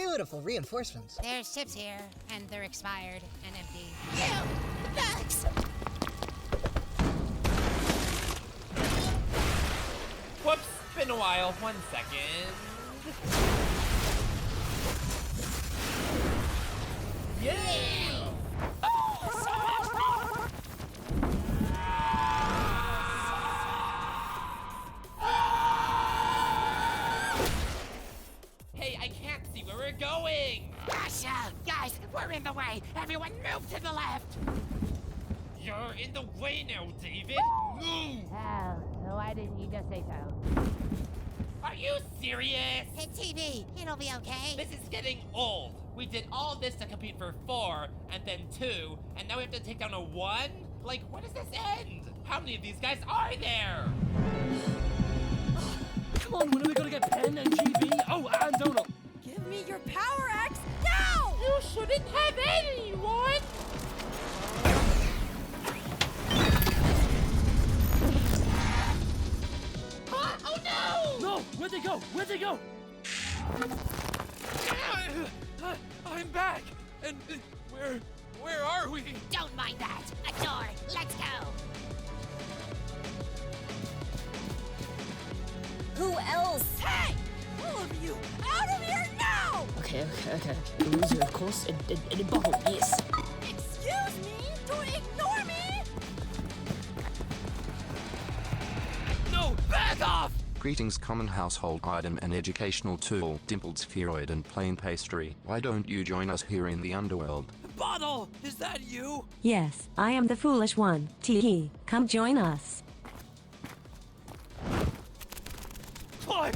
Beautiful reinforcements. There's ships here, and they're expired and empty. Ew! The bags! Whoops, been a while. 1 second. Yeah! Hey, I can't see where we're going! Gotcha! Guys, we're in the way! Everyone move to the left! You're in the way now, David! Move! Oh, why didn't you just say so? Are you serious? Hit TV, it'll be okay. This is getting old. We did all this to compete for 4, and then 2, and now we have to take down a 1? Like, where does this end? How many of these guys are there? Come on, when are we gonna get Pen and GB? Oh, and Donald. Give me your power axe now! You shouldn't have anyone! Oh no! No, where'd they go? Where'd they go? I'm back! And where are we? Don't mind that. A door. Let's go. Who else? Hey! All of you, out of here now! Okay. Loser, of course, and a bubble, yes. Excuse me? Don't ignore me! No, back off! Greetings, common household item and educational tool, dimpled spheroid and plain pastry. Why don't you join us here in the underworld? Bottle! Is that you? Yes, I am the foolish one. Tee, come join us. Climb!